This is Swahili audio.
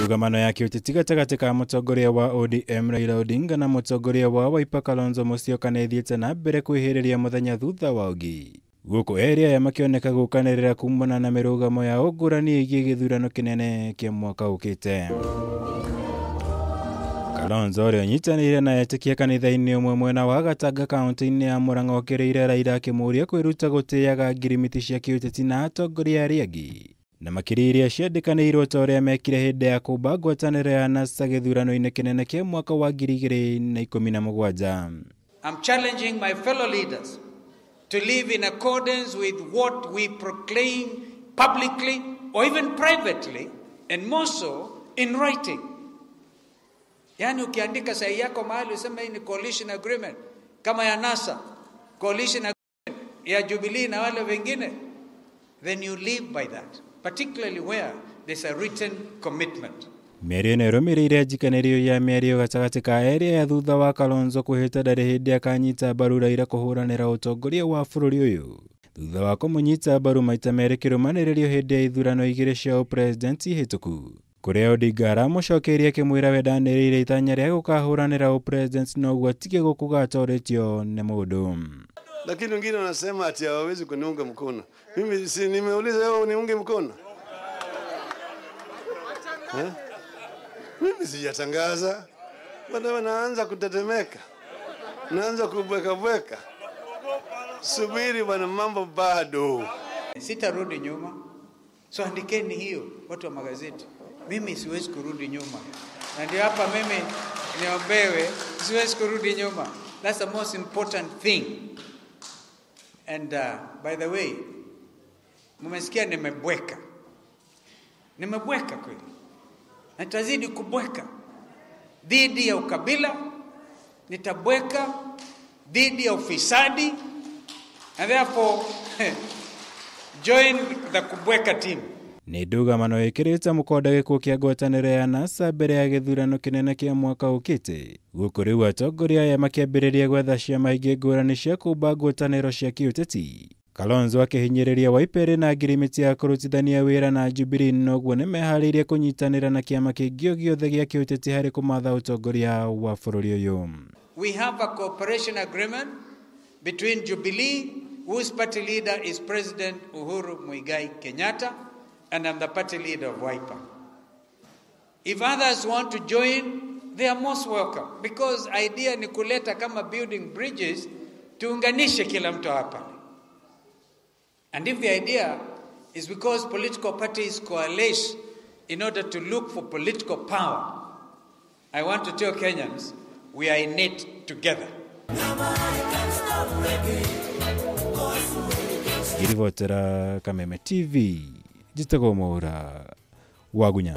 Mirũgamano ya kiuteti gatagatĩ ka Mutongoria wa ODM Raila Odinga na Mutongoria wa Wiper Kalonzo Musyoka nĩ ĩthiĩte na mbere kwĩhĩrĩria mũthenya thutha wa ũngĩ. Gũkũ erĩ aya makĩoneka gũkanĩrĩra kumana na mĩrũgamo ya ũngũrani ĩgiĩ gĩthurano kĩnene kĩa mwaka ũkĩte. Kalonzo ũrĩa ũnyitanĩire na etĩkia kanitha-inĩ ũmwe mwena wa Gatanga kaunti-ini ya Murang'a okĩrĩire Raila akimuria kwĩruta gũtĩaga ngirimiti cia kiuteti na atongoria arĩa angĩ. Na makiriirie ciandĩkanĩirwo ta ũrĩa mekire hĩndĩ ya kuumba ngwataniro ya NASA githurano-ini kĩnene kĩa mwaka wa 2017. I'm challenging my fellow leaders to live in accordance with what we proclaim publicly or even privately, and more so in writing. Yani ukiandika sahihi yako mahali useme hii ni coalition agreement kama ya NASA, coalition agreement ya Jubilee na wale wengine, then you live by that, particularly where there's a written commitment. Mĩario ĩno ĩrũmĩrĩire njikanĩrio ya mĩario gatagatĩ ka erĩ ya thutha wa Kalonzo kwĩhĩta ndarĩ hĩndĩ akanyita mbaru Raila kũhũranĩra ũtongoria wa bũrũri ũyũ. Thutha wa kũmũnyita mbaru maita merĩ kĩrũmanĩrĩrio hĩndĩ ya ithurano igĩrĩ cia ũpresidenti hĩtũku. Kũrĩa Odinga aramũcokeirie akĩmwĩra we ndanĩrĩire itanya rĩa gũkahũranĩra ũpresidenti na ũguo atige gũkuga atorĩtio nĩ mũndũ. Lakini wengine wanasema ati hawawezi kuniunga mkono. Mimi si nimeuliza wewe uniunge mkono? Mimi sijatangaza. Bado wanaanza kutetemeka. Naanza kubweka. Subiri bwana, mambo bado. Sitarudi nyuma. So andikeni hiyo watu wa magazeti. Mimi siwezi kurudi nyuma. Na ndio hapa mimi niombewe siwezi kurudi nyuma. That's the most important thing. And by the way, mmesikia nimebweka. Nimebweka kweli. Nitazidi kubweka dhidi ya ukabila, nitabweka dhidi ya ufisadi, and therefore join the kubweka team. Nĩ ndũgamano ĩkĩrĩte mũkonde gĩkuũ kĩa ngwatanĩro ya NASA mbere ya gĩthurano kĩnene kĩa mwaka ũkĩte. Gũkũ rĩu atongoria aya makĩambĩrĩria gwetha ciama ingĩ ngũrani cia kuumba ngwatanĩro cia kiuteti. Kalonzo akĩhinyĩrĩria Wiper na ngirimiti ya kũrutithania wĩra na Jubilee, noguo nĩ meharĩirie kũnyitanĩra na kĩama kĩngĩ gĩothe gĩa kiuteti harĩ kũmatha ũtongoria wa bũrũri ũyũ. We have a cooperation agreement between Jubilee, whose party leader is President Uhuru Muigai Kenyatta, and I'm the party leader of Wiper. If others want to join, they are most welcome, because idea ni kuleta kama building bridges, tuunganishe kila mtu hapa. And if the idea is because political parties coalesce in order to look for political power, I want to tell Kenyans, we are in it together. Ngirivotera Kameme TV, jitagwo Mwaura Wagunya.